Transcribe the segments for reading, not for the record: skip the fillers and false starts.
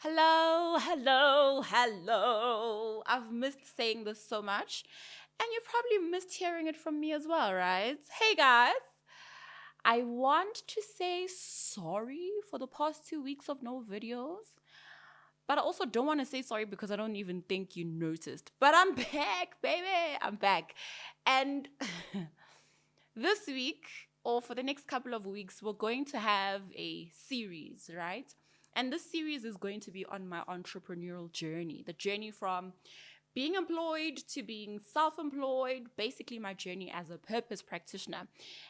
Hello, hello, hello. I've missed saying this so much, and you probably missed hearing it from me as well, right? Hey guys, I want to say sorry for the past 2 weeks of no videos, but I also don't want to say sorry because I don't even think you noticed. But I'm back, baby. I'm back. And this week, or for the next couple of weeks, we're going to have a series, right? And this series is going to be on my entrepreneurial journey, the journey from being employed to being self-employed, basically my journey as a purpose practitioner.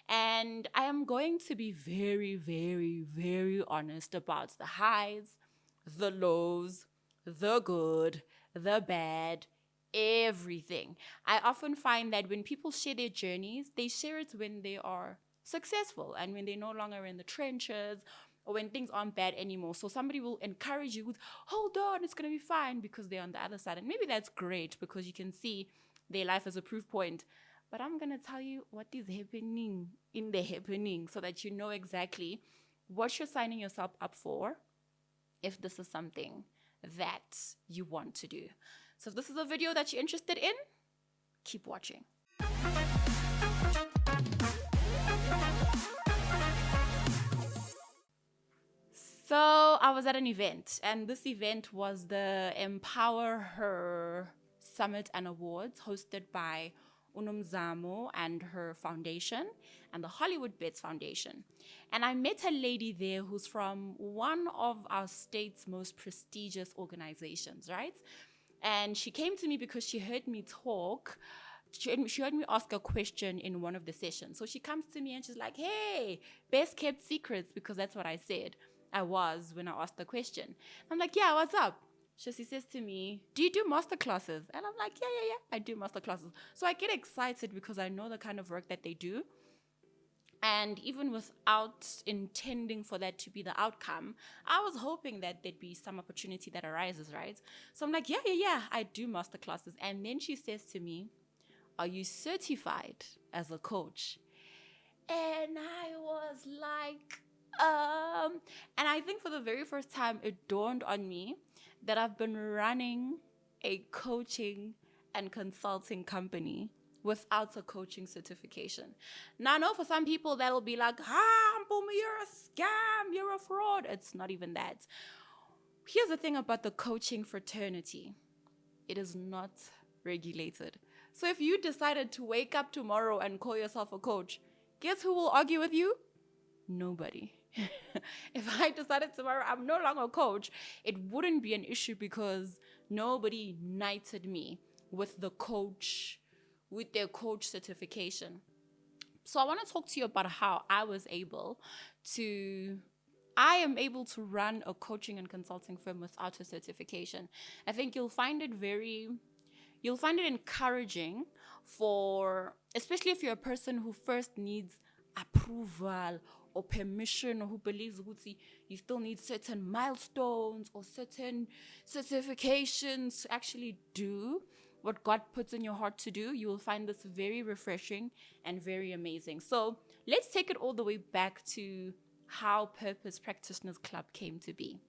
And I am going to be very, very, very honest about the highs, the lows, the good, the bad, everything. I often find that when people share their journeys, they share it when they are successful and when they're no longer in the trenches or when things aren't bad anymore. So somebody will encourage you with, hold on, it's going to be fine because they're on the other side. And maybe that's great because you can see their life as a proof point. But I'm going to tell you what is happening in the happening so that you know exactly what you're signing yourself up for if this is something that you want to do. So if this is a video that you're interested in, keep watching. So I was at an event, and this event was the Empower Her Summit and Awards hosted by Unumzamo and her foundation and the Hollywood Bets Foundation. And I met a lady there who's from one of our state's most prestigious organizations, right? And she came to me because she heard me talk. She heard me ask a question in one of the sessions. So she comes to me and she's like, hey, best kept secrets, because that's what I said I was when I asked the question. I'm like, yeah, what's up? She says to me, do you do masterclasses? And I'm like, yeah, I do masterclasses. So I get excited because I know the kind of work that they do. And even without intending for that to be the outcome, I was hoping that there'd be some opportunity that arises, right? So I'm like, yeah, I do masterclasses. And then she says to me, are you certified as a coach? And I was like, and I think for the very first time, it dawned on me that I've been running a coaching and consulting company without a coaching certification. Now, I know for some people that'll be like, boom, you're a scam, you're a fraud. It's not even that. Here's the thing about the coaching fraternity. It is not regulated. So if you decided to wake up tomorrow and call yourself a coach, guess who will argue with you? Nobody. If I decided tomorrow I'm no longer a coach, it wouldn't be an issue because nobody knighted me with their coach certification. So I want to talk to you about how I am able to run a coaching and consulting firm without a certification. I think you'll find it encouraging especially if you're a person who first needs approval or permission, or who believes you still need certain milestones or certain certifications to actually do what God puts in your heart to do. You will find this very refreshing and very amazing. So let's take it all the way back to how Purpose Practitioners Club came to be.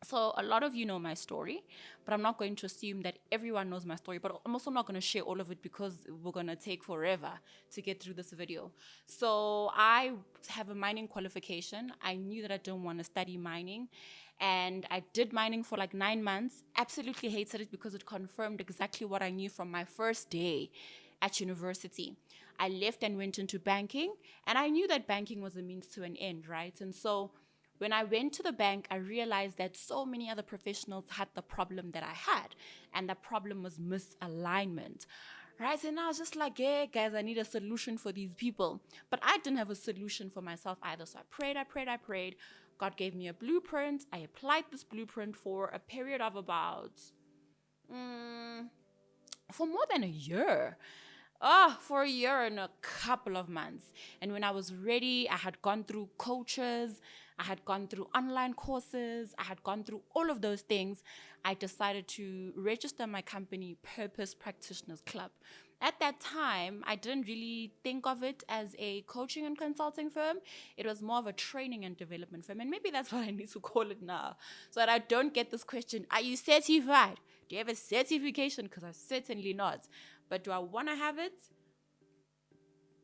So a lot of you know my story, but I'm not going to assume that everyone knows my story, but I'm also not going to share all of it because we're going to take forever to get through this video. So I have a mining qualification. I knew that I didn't want to study mining, and I did mining for like 9 months. Absolutely hated it because it confirmed exactly what I knew from my first day at university. I left and went into banking, and I knew that banking was a means to an end, right? And so when I went to the bank, I realized that so many other professionals had the problem that I had, and the problem was misalignment, right? And I was just like, yeah, guys, I need a solution for these people. But I didn't have a solution for myself either. So I prayed. God gave me a blueprint. I applied this blueprint for a period of about, for more than a year. For a year and a couple of months. And when I was ready, I had gone through coaches, I had gone through online courses, I had gone through all of those things. I decided to register my company, Purpose Practitioners Club. At that time, I didn't really think of it as a coaching and consulting firm. It was more of a training and development firm. And maybe that's what I need to call it now. So that I don't get this question, are you certified? Do you have a certification? Because I certainly not. But do I want to have it?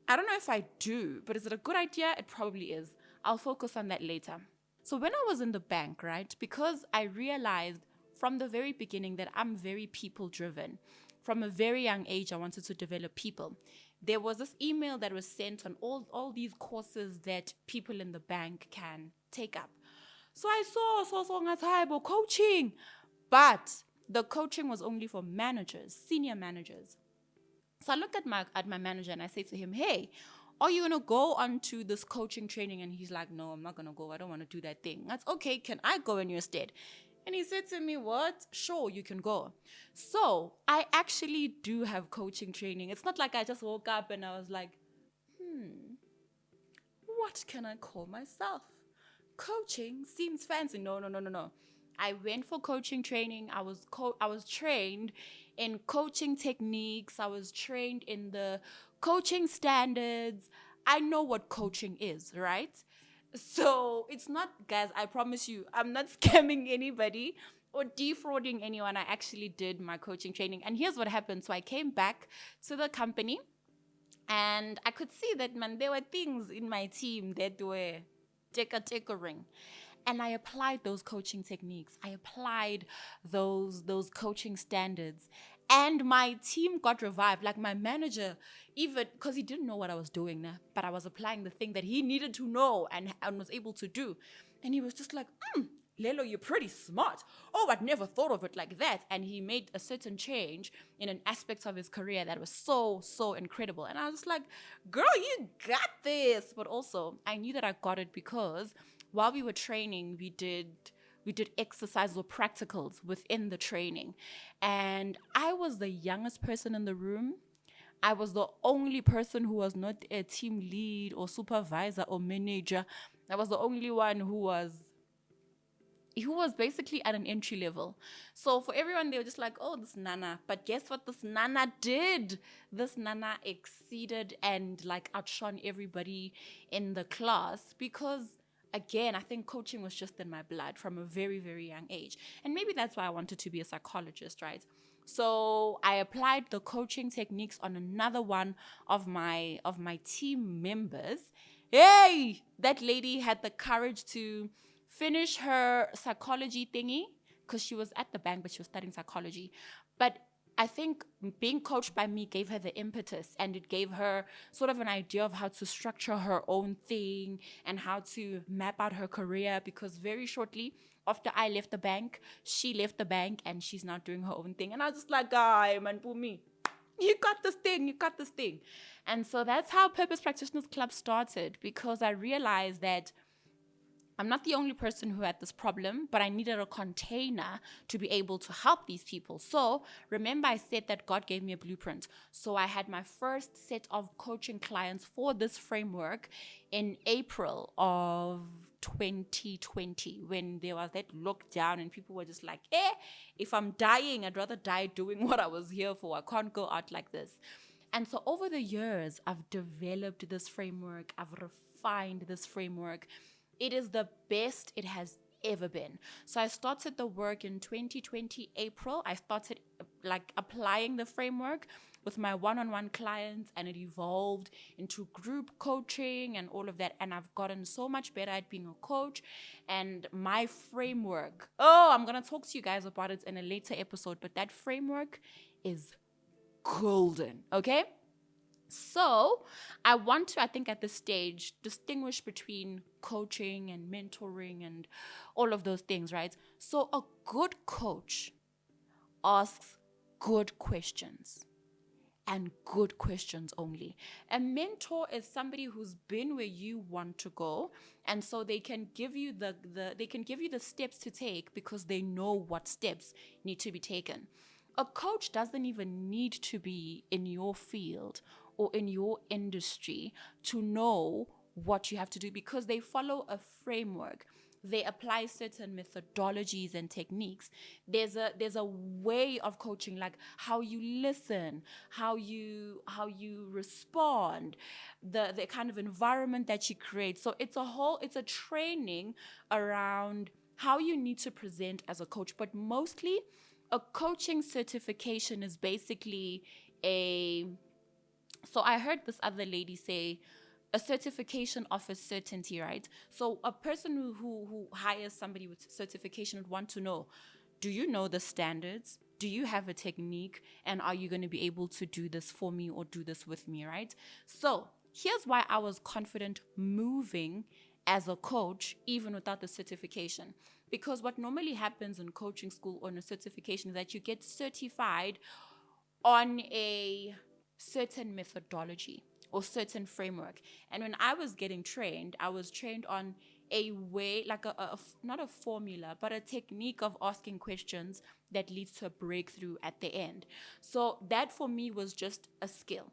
I don't know if I do, but is it a good idea? It probably is. I'll focus on that later. So when I was in the bank, right, because I realized from the very beginning that I'm very people driven. From a very young age, I wanted to develop people. There was this email that was sent on all these courses that people in the bank can take up. So I saw coaching, but the coaching was only for managers, senior managers. So I looked at my manager and I said to him, hey, are you going to go on to this coaching training? And he's like, no, I'm not going to go. I don't want to do that thing. That's okay. Can I go in your stead? And he said to me, what? Sure, you can go. So I actually do have coaching training. It's not like I just woke up and I was like, what can I call myself? Coaching seems fancy. No. I went for coaching training. I was trained in coaching techniques. I was trained in the coaching standards. I know what coaching is, right? So it's not, guys, I promise you, I'm not scamming anybody or defrauding anyone. I actually did my coaching training. And here's what happened. So I came back to the company and I could see that, man, there were things in my team that were tickering. And I applied those coaching techniques. I applied those coaching standards. And my team got revived. Like my manager, even because he didn't know what I was doing now, but I was applying the thing that he needed to know and was able to do. And he was just like, Lelo, you're pretty smart. Oh, I'd never thought of it like that. And he made a certain change in an aspect of his career that was so incredible. And I was like, girl, you got this. But also, I knew that I got it because while we were training, we did exercises or practicals within the training. And I was the youngest person in the room. I was the only person who was not a team lead or supervisor or manager. I was the only one who was basically at an entry level. So for everyone, they were just like, oh, this Nana. But guess what this Nana did? This Nana exceeded and like outshone everybody in the class because, again, I think coaching was just in my blood from a very, very young age. And maybe that's why I wanted to be a psychologist, right? So I applied the coaching techniques on another one of my team members. Hey, that lady had the courage to finish her psychology thingy because she was at the bank, but she was studying psychology. But I think being coached by me gave her the impetus and it gave her sort of an idea of how to structure her own thing and how to map out her career, because very shortly after I left the bank, she left the bank and she's now doing her own thing. And I was just like, man, Pumi, you got this thing. And so that's how Purpose Practitioners Club started, because I realized that I'm not the only person who had this problem, but I needed a container to be able to help these people. So remember I said that God gave me a blueprint. So I had my first set of coaching clients for this framework in April of 2020, when there was that lockdown and people were just like, if I'm dying, I'd rather die doing what I was here for. I can't go out like this. And so over the years, I've developed this framework. I've refined this framework. It is the best it has ever been. So I started the work in 2020 April. I started like applying the framework with my one-on-one clients, and it evolved into group coaching and all of that. And I've gotten so much better at being a coach. And my framework, I'm going to talk to you guys about it in a later episode, but that framework is golden, okay? So I want to, I think at this stage, distinguish between coaching and mentoring and all of those things, right? So a good coach asks good questions and good questions only. A mentor is somebody who's been where you want to go, and so they can give you the steps to take because they know what steps need to be taken. A coach doesn't even need to be in your field or in your industry to know what you have to do, because they follow a framework. they apply certain methodologies and techniques. There's a way of coaching, like how you listen, how you respond, the kind of environment that you create. So it's a training around how you need to present as a coach. But mostly a coaching certification is basically a so I heard this other lady say a certification offers certainty, right? So a person who hires somebody with certification would want to know, do you know the standards? Do you have a technique? And are you going to be able to do this for me or do this with me, right? So here's why I was confident moving as a coach, even without the certification. Because what normally happens in coaching school or in a certification is that you get certified on a certain methodology or certain framework. And when I was getting trained, I was trained on a way, like not a formula, but a technique of asking questions that leads to a breakthrough at the end. So that for me was just a skill.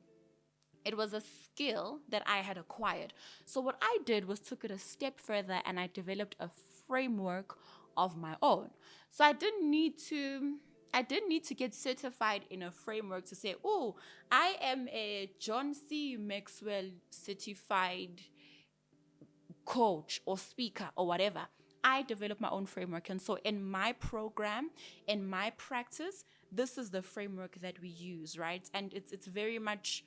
It was a skill that I had acquired. So what I did was took it a step further and I developed a framework of my own. So I didn't need to get certified in a framework to say, oh, I am a John C. Maxwell certified coach or speaker or whatever. I developed my own framework. And so in my program, in my practice, this is the framework that we use, right? And it's very much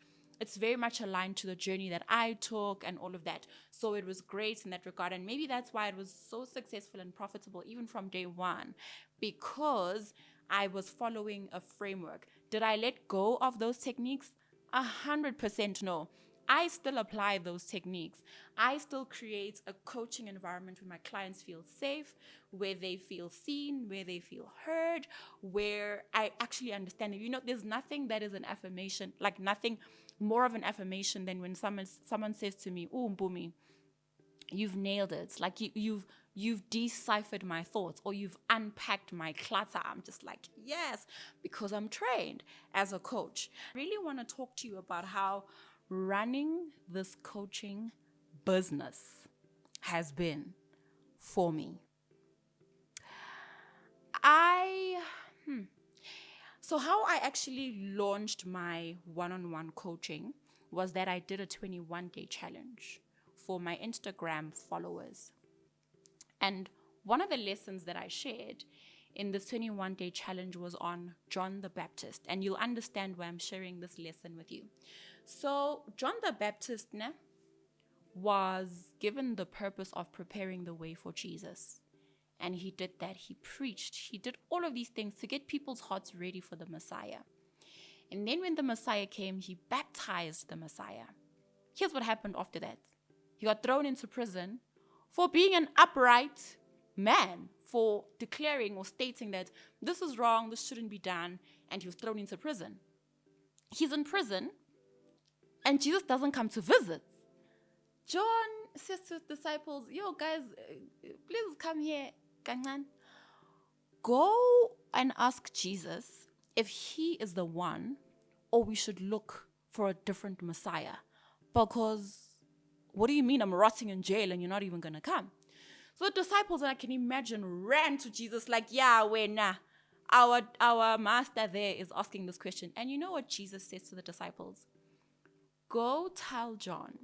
aligned to the journey that I took and all of that. So it was great in that regard. And maybe that's why it was so successful and profitable even from day one, because I was following a framework. Did I let go of those techniques? 100% no. I still apply those techniques. I still create a coaching environment where my clients feel safe, where they feel seen, where they feel heard, where I actually understand them. There's nothing that is an affirmation, like nothing more of an affirmation than when someone says to me, "Oh, Mpumi, you've nailed it. Like you've deciphered my thoughts, or you've unpacked my clutter." I'm just like, yes, because I'm trained as a coach. I really want to talk to you about how running this coaching business has been for me. So how I actually launched my one-on-one coaching was that I did a 21-day challenge for my Instagram followers. And one of the lessons that I shared in this 21-day challenge was on John the Baptist. And you'll understand why I'm sharing this lesson with you. So John the Baptist was given the purpose of preparing the way for Jesus. And he did that. He preached. He did all of these things to get people's hearts ready for the Messiah. And then when the Messiah came, he baptized the Messiah. Here's what happened after that. He got thrown into prison for being an upright man, for declaring or stating that this is wrong, this shouldn't be done, and he was thrown into prison. He's in prison, and Jesus doesn't come to visit. John says to his disciples, yo, guys, please come here. Go and ask Jesus if he is the one, or we should look for a different Messiah. Because what do you mean I'm rotting in jail and you're not even going to come? So the disciples, I can imagine, ran to Jesus like, yeah, our master there is asking this question. And you know what Jesus says to the disciples? Go tell John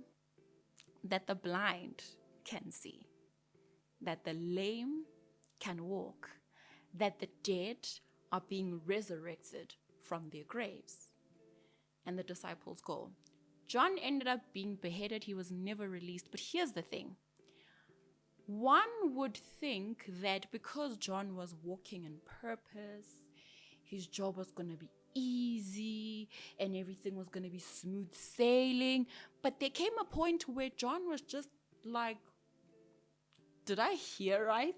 that the blind can see, that the lame can walk, that the dead are being resurrected from their graves. And the disciples go. John ended up being beheaded. He was never released. But here's the thing. One would think that because John was walking in purpose, his job was going to be easy and everything was going to be smooth sailing. But there came a point where John was just like, did I hear right?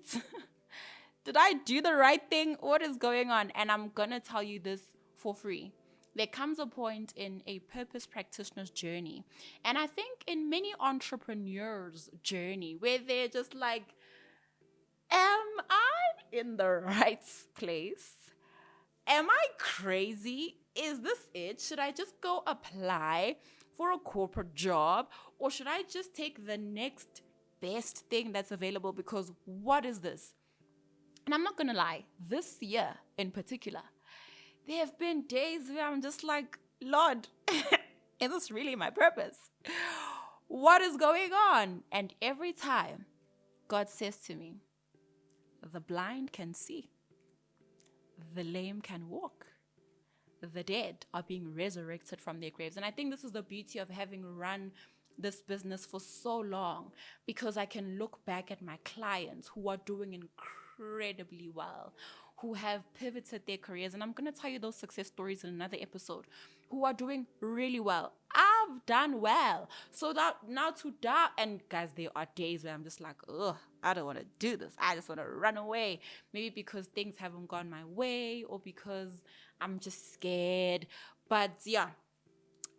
Did I do the right thing? What is going on? And I'm going to tell you this for free. There comes a point in a purpose practitioner's journey, and I think in many entrepreneurs' journey, where they're just like, am I in the right place? Am I crazy? Is this it? Should I just go apply for a corporate job? Or should I just take the next best thing that's available, because what is this? And I'm not going to lie, this year in particular, there have been days where I'm just like, Lord, is this really my purpose? What is going on? And every time God says to me, the blind can see, the lame can walk, the dead are being resurrected from their graves. And I think this is the beauty of having run this business for so long, because I can look back at my clients who are doing incredibly well, who have pivoted their careers. And I'm going to tell you those success stories in another episode, who are doing really well. I've done well. So that now to doubt, and guys, there are days where I'm just like, ugh, I don't want to do this. I just want to run away. Maybe because things haven't gone my way, or because I'm just scared. But yeah,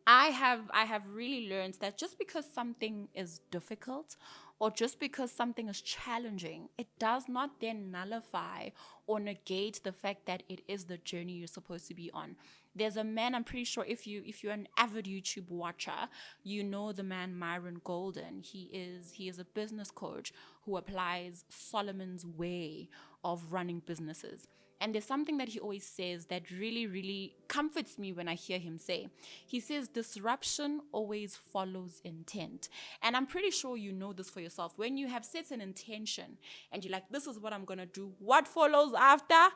I have really learned that just because something is difficult, or just because something is challenging, it does not then nullify or negate the fact that it is the journey you're supposed to be on. There's a man, I'm pretty sure if you're an avid YouTube watcher, you know the man Myron Golden. He is a business coach who applies Solomon's way of running businesses. And there's something that he always says that really, really comforts me when I hear him say. He says, disruption always follows intent. And I'm pretty sure you know this for yourself. When you have set an intention and you're like, this is what I'm going to do, what follows after?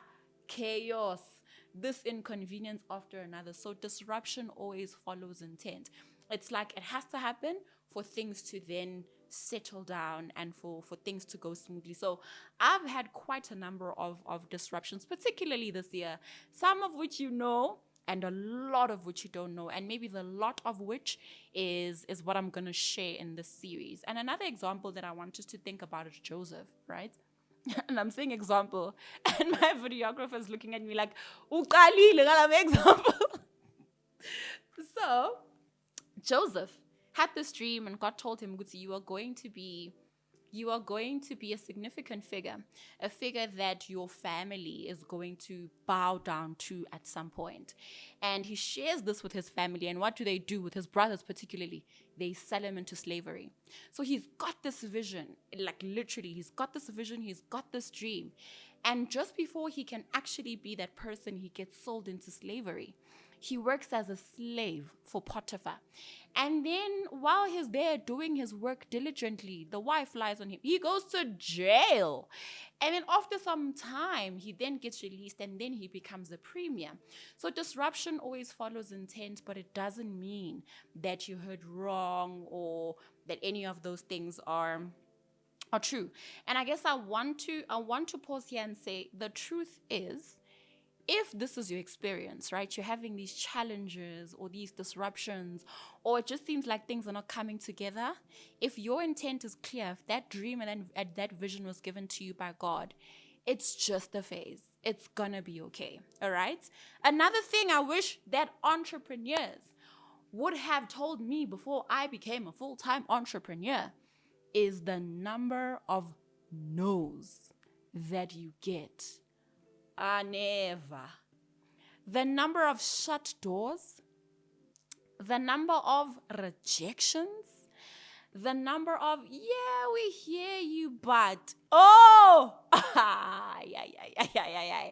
Chaos. This inconvenience after another. So disruption always follows intent. It's like it has to happen for things to then settle down and for things to go smoothly. So I've had quite a number of disruptions, particularly this year, some of which you know and a lot of which you don't know, and maybe the lot of which is what I'm going to share in this series. And another example that I want us to think about is Joseph, right? And I'm saying example, and my videographer is looking at me like, example. So Joseph had this dream, and God told him, you are going to be a significant figure, a figure that your family is going to bow down to at some point. And he shares this with his family, and what do they do with his brothers particularly? They sell him into slavery. So he's got this vision, like literally, he's got this vision, he's got this dream. And just before he can actually be that person, he gets sold into slavery. He works as a slave for Potiphar. And then while he's there doing his work diligently, the wife lies on him. He goes to jail. And then after some time, he then gets released, and then he becomes a premier. So disruption always follows intent, but it doesn't mean that you heard wrong or that any of those things are true. And I guess I want to pause here and say the truth is, if this is your experience, right, you're having these challenges or these disruptions, or it just seems like things are not coming together, if your intent is clear, if that dream and that vision was given to you by God, it's just a phase. It's gonna be okay, all right? Another thing I wish that entrepreneurs would have told me before I became a full-time entrepreneur is the number of no's that you get. Never. The number of shut doors, the number of rejections, the number of, yeah, we hear you, but, yeah.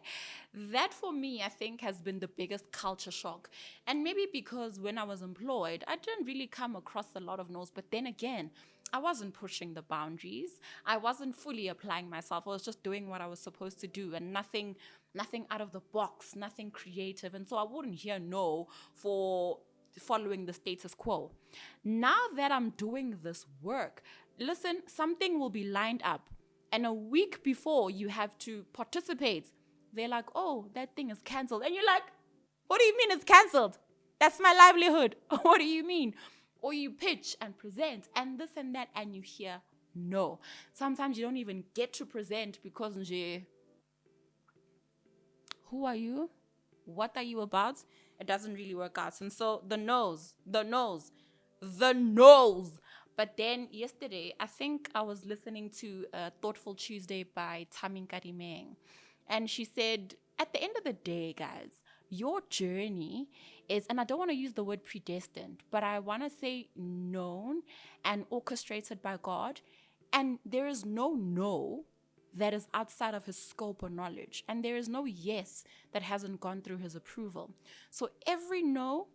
That for me, I think, has been the biggest culture shock. And maybe because when I was employed, I didn't really come across a lot of no's, but then again, I wasn't pushing the boundaries. I wasn't fully applying myself. I was just doing what I was supposed to do, and nothing out of the box, nothing creative. And so I wouldn't hear no for following the status quo. Now that I'm doing this work, listen, something will be lined up. And a week before you have to participate, they're like, oh, that thing is canceled. And you're like, what do you mean it's canceled? That's my livelihood. What do you mean? Or you pitch and present and this and that, and you hear no. Sometimes you don't even get to present because who are you? What are you about? It doesn't really work out. And so the no's. But then yesterday, I think I was listening to Thoughtful Tuesday by Tamin Kadimeng. And she said, at the end of the day, guys, your journey is, and I don't want to use the word predestined, but I want to say known and orchestrated by God. And there is no that is outside of his scope or knowledge. And there is no yes that hasn't gone through his approval. So every no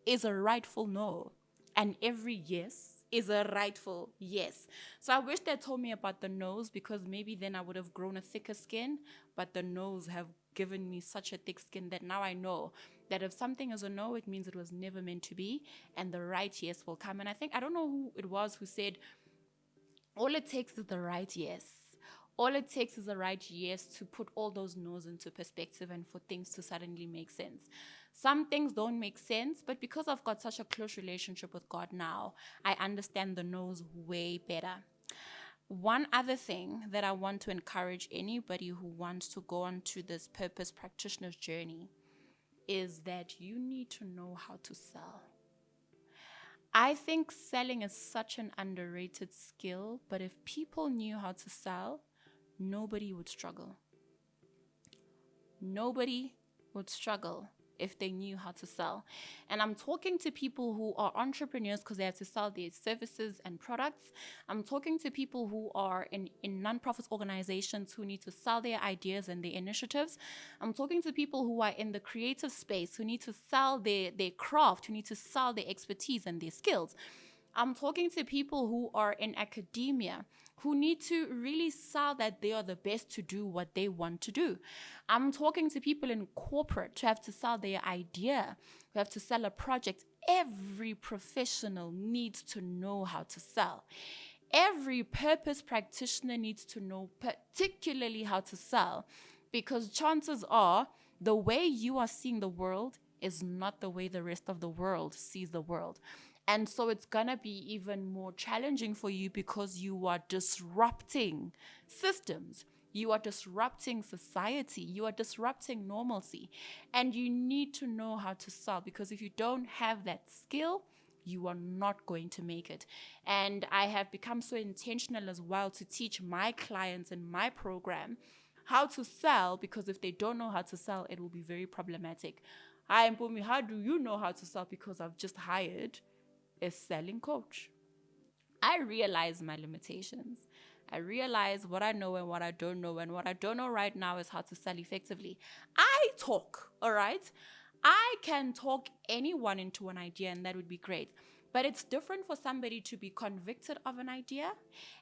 is a rightful no. And every yes is a rightful yes. So I wish they told me about the no's, because maybe then I would have grown a thicker skin. But the no's have given me such a thick skin that now I know that if something is a no, it means it was never meant to be. And the right yes will come. And I don't know who it was who said, all it takes is the right yes. All it takes is the right yes to put all those no's into perspective and for things to suddenly make sense. Some things don't make sense, but because I've got such a close relationship with God now, I understand the no's way better. One other thing that I want to encourage anybody who wants to go on to this purpose practitioner's journey is that you need to know how to sell. I think selling is such an underrated skill, but if people knew how to sell, nobody would struggle. Nobody would struggle if they knew how to sell. And I'm talking to people who are entrepreneurs because they have to sell their services and products. I'm talking to people who are in nonprofit organizations who need to sell their ideas and their initiatives. I'm talking to people who are in the creative space who need to sell their craft, who need to sell their expertise and their skills. I'm talking to people who are in academia who need to really sell that they are the best to do what they want to do. I'm talking to people in corporate who have to sell their idea, who have to sell a project. Every professional needs to know how to sell. Every purpose practitioner needs to know particularly how to sell, because chances are the way you are seeing the world is not the way the rest of the world sees the world. And so it's going to be even more challenging for you because you are disrupting systems. You are disrupting society. You are disrupting normalcy. And you need to know how to sell, because if you don't have that skill, you are not going to make it. And I have become so intentional as well to teach my clients in my program how to sell, because if they don't know how to sell, it will be very problematic. Hi, Mpumi, how do you know how to sell? Because I've just hired a selling coach. I realize my limitations. I realize what I know and what I don't know. And what I don't know right now is how to sell effectively. I talk, all right? I can talk anyone into an idea, and that would be great. But it's different for somebody to be convicted of an idea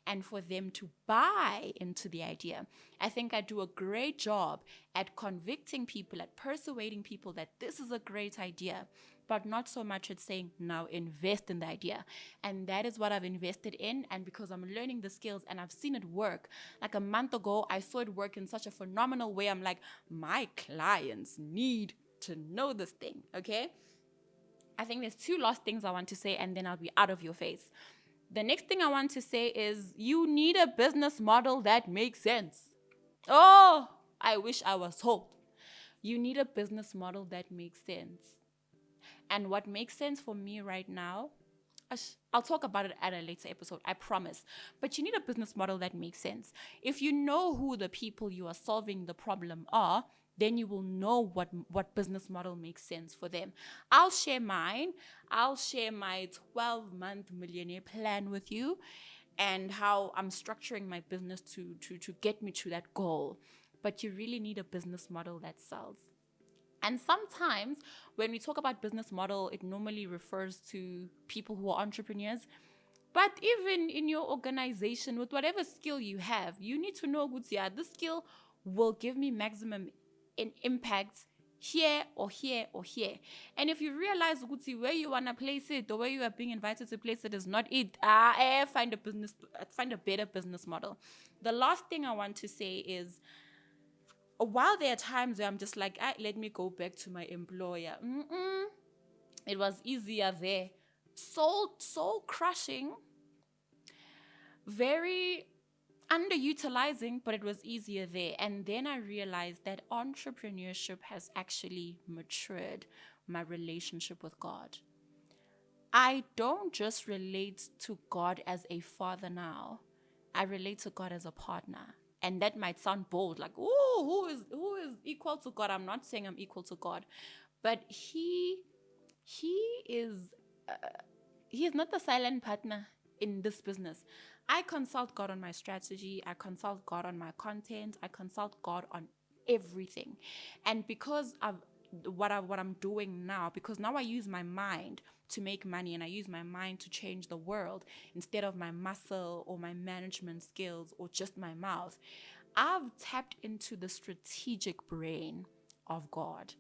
and for them to buy into the idea. I think I do a great job at convicting people, at persuading people that this is a great idea, but not so much at saying, now invest in the idea. And that is what I've invested in. And because I'm learning the skills and I've seen it work, like a month ago, I saw it work in such a phenomenal way. I'm like, my clients need to know this thing, okay? I think there's two last things I want to say, and then I'll be out of your face. The next thing I want to say is you need a business model that makes sense. Oh, I wish I was told. You need a business model that makes sense. And what makes sense for me right now, I'll talk about it at a later episode, I promise. But you need a business model that makes sense. If you know who the people you are solving the problem are, then you will know what business model makes sense for them. I'll share mine. I'll share my 12-month millionaire plan with you and how I'm structuring my business to get me to that goal. But you really need a business model that sells. And sometimes when we talk about business model, it normally refers to people who are entrepreneurs. But even in your organization, with whatever skill you have, you need to know, this skill will give me maximum impact here or here or here. And if you realize where you want to place it, the way you are being invited to place it is not it, find a better business model. The last thing I want to say is, while there are times where I'm just like, let me go back to my employer. It was easier there. Soul crushing, very underutilizing, but it was easier there. And then I realized that entrepreneurship has actually matured my relationship with God. I don't just relate to God as a father now. I relate to God as a partner. And that might sound bold, like, who is equal to God? I'm not saying I'm equal to God, but he is not the silent partner in this business. I consult God on my strategy, I consult God on my content, I consult God on everything. And because of what I'm doing now, because now I use my mind to make money and I use my mind to change the world instead of my muscle or my management skills or just my mouth. I've tapped into the strategic brain of God.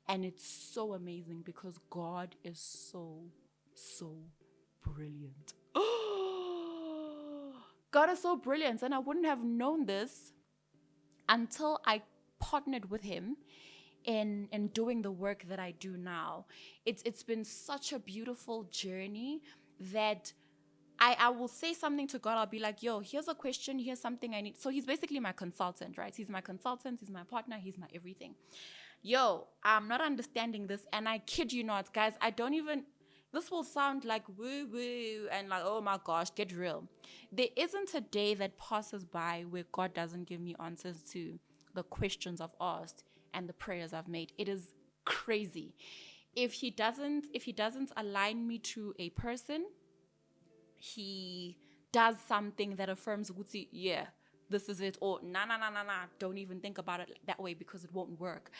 And it's so amazing because God is so brilliant. God is so brilliant. And I wouldn't have known this until I partnered with him in doing the work that I do now. It's been such a beautiful journey that I will say something to God. I'll be like, yo, here's a question. Here's something I need. So he's basically my consultant, right? He's my consultant. He's my partner. He's my everything. Yo, I'm not understanding this. And I kid you not, guys, I don't even, this will sound like woo woo and like, oh my gosh, get real. There isn't a day that passes by where God doesn't give me answers to the questions I've asked and the prayers I've made. It is crazy. If he doesn't align me to a person, he does something that affirms, yeah, this is it, or nah, don't even think about it that way because it won't work.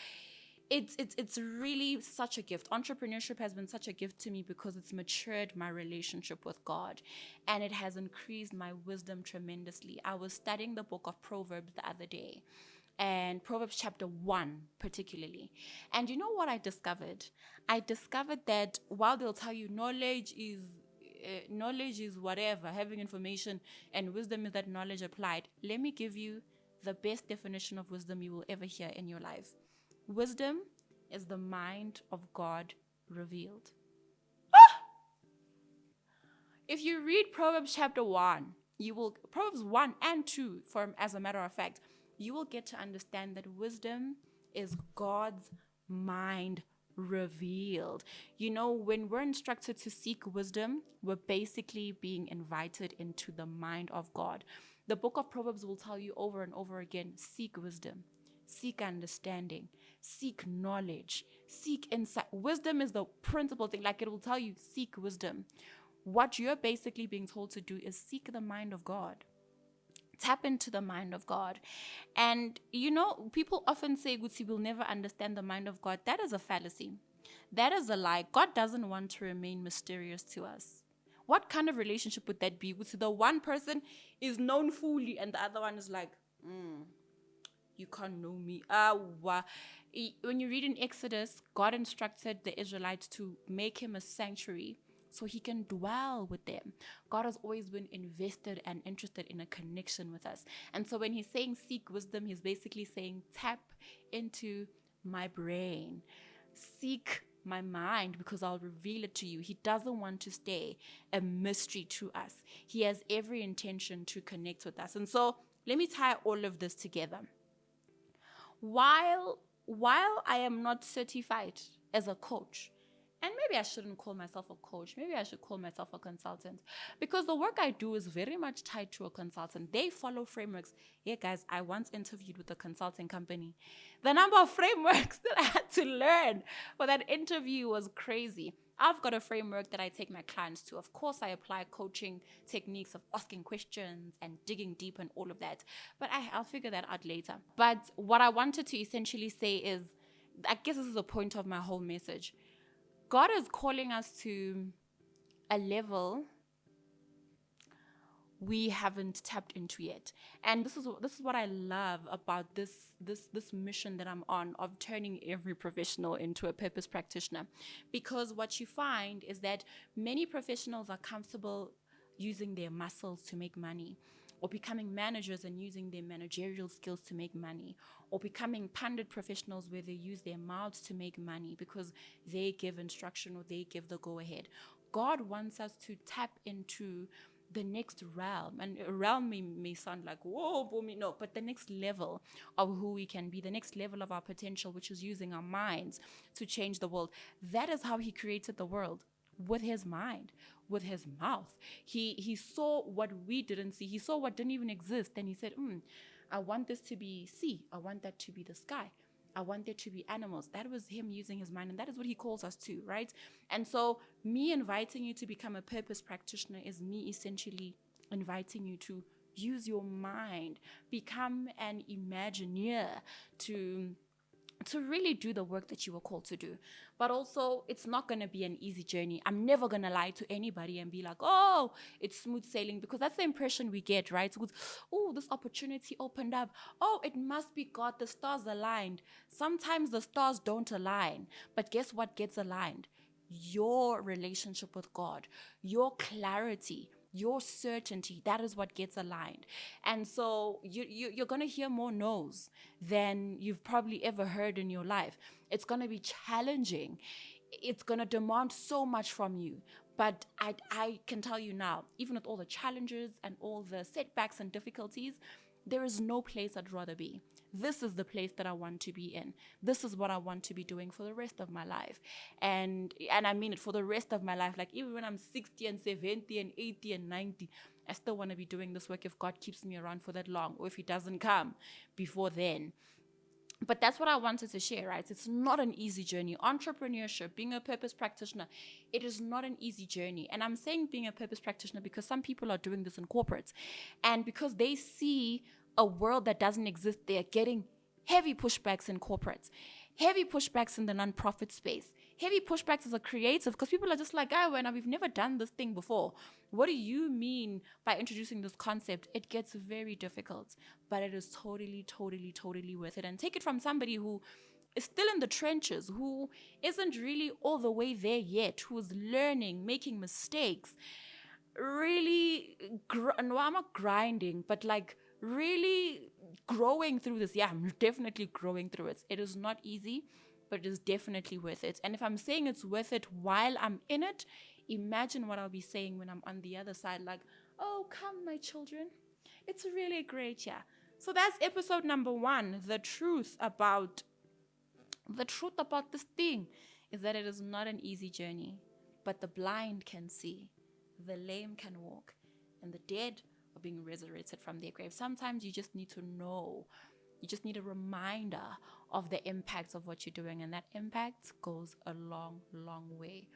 It's really such a gift. Entrepreneurship has been such a gift to me because it's matured my relationship with God and it has increased my wisdom tremendously. I was studying the book of Proverbs the other day, and Proverbs chapter 1 particularly. And you know what I discovered? I discovered that while they'll tell you knowledge is whatever, having information, and wisdom is that knowledge applied. Let me give you the best definition of wisdom you will ever hear in your life. Wisdom is the mind of God revealed. If you read Proverbs chapter 1, Proverbs 1 and 2, as a matter of fact, you will get to understand that wisdom is God's mind revealed. You know, when we're instructed to seek wisdom, we're basically being invited into the mind of God. The book of Proverbs will tell you over and over again, seek wisdom, seek understanding, seek knowledge, seek insight. Wisdom is the principal thing. Like, it will tell you, seek wisdom. What you're basically being told to do is seek the mind of God. Tap into the mind of God. And you know, people often say, Gutsi will never understand the mind of God. That is a fallacy. That is a lie. God doesn't want to remain mysterious to us. What kind of relationship would that be? Gutsi, the one person is known fully and the other one is like, you can't know me. When you read in Exodus, God instructed the Israelites to make him a sanctuary so he can dwell with them. God has always been invested and interested in a connection with us. And so when he's saying seek wisdom, he's basically saying tap into my brain. Seek my mind because I'll reveal it to you. He doesn't want to stay a mystery to us. He has every intention to connect with us. And so let me tie all of this together. While I am not certified as a coach, and maybe I shouldn't call myself a coach, maybe I should call myself a consultant, because the work I do is very much tied to a consultant. They follow frameworks. Yeah, guys, I once interviewed with a consulting company. The number of frameworks that I had to learn for that interview was crazy. I've got a framework that I take my clients to. Of course, I apply coaching techniques of asking questions and digging deep and all of that. But I'll figure that out later. But what I wanted to essentially say is, I guess this is the point of my whole message. God is calling us to a level we haven't tapped into yet. And this is what I love about this mission that I'm on of turning every professional into a purpose practitioner. Because what you find is that many professionals are comfortable using their muscles to make money, or becoming managers and using their managerial skills to make money, or becoming pundit professionals where they use their mouths to make money because they give instruction or they give the go-ahead. God wants us to tap into the next realm. And a realm may sound like, whoa, Bumi, no, but the next level of who we can be, the next level of our potential, which is using our minds to change the world. That is how he created the world. With his mind, with his mouth. He saw what we didn't see. He saw what didn't even exist. And he said, I want this to be sea. I want that to be the sky. I want there to be animals. That was him using his mind. And that is what he calls us to, right? And so me inviting you to become a purpose practitioner is me essentially inviting you to use your mind, become an Imagineer, to really do the work that you were called to do. But also, it's not going to be an easy journey. I'm never going to lie to anybody and be like, oh, it's smooth sailing, because that's the impression we get, right? So, oh, this opportunity opened up. Oh, it must be God. The stars aligned. Sometimes the stars don't align. But guess what gets aligned? Your relationship with God, your clarity, your certainty. That is what gets aligned. And so you're going to hear more no's than you've probably ever heard in your life. It's going to be challenging. It's going to demand so much from you. But I can tell you now, even with all the challenges and all the setbacks and difficulties, there is no place I'd rather be. This is the place that I want to be in. This is what I want to be doing for the rest of my life. And I mean it, for the rest of my life. Like, even when I'm 60 and 70 and 80 and 90, I still want to be doing this work if God keeps me around for that long, or if He doesn't come before then. But that's what I wanted to share, right? It's not an easy journey. Entrepreneurship, being a purpose practitioner, it is not an easy journey. And I'm saying being a purpose practitioner because some people are doing this in corporates. And because they see a world that doesn't exist, they're getting heavy pushbacks in corporates, heavy pushbacks in the nonprofit space, heavy pushbacks as a creative, because people are just like, oh, well, we've never done this thing before. What do you mean by introducing this concept? It gets very difficult, but it is totally, totally, totally worth it. And take it from somebody who is still in the trenches, who isn't really all the way there yet, who's learning, making mistakes, really, no, I'm not grinding, but like really growing through this. Yeah, I'm definitely growing through it. It is not easy, but it is definitely worth it. And if I'm saying it's worth it while I'm in it, imagine what I'll be saying when I'm on the other side, like, oh, come, my children. It's really great, yeah. So that's episode number 1. The truth about this thing is that it is not an easy journey, but the blind can see, the lame can walk, and the dead are being resurrected from their grave. Sometimes you just need to know. You just need a reminder of the impact of what you're doing, and that impact goes a long, long way.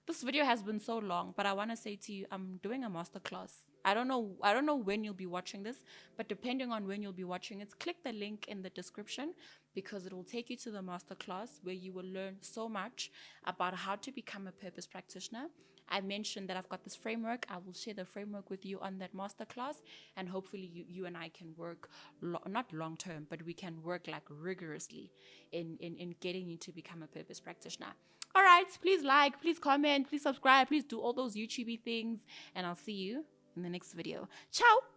This video has been so long, but I want to say to you, I'm doing a masterclass. I don't know when you'll be watching this, but depending on when you'll be watching it, click the link in the description, because it will take you to the masterclass where you will learn so much about how to become a purpose practitioner. I mentioned that I've got this framework. I will share the framework with you on that masterclass, and hopefully you and I can work, not long term, but we can work like rigorously in getting you to become a purpose practitioner. All right, please like, please comment, please subscribe, please do all those YouTubey things, and I'll see you in the next video. Ciao!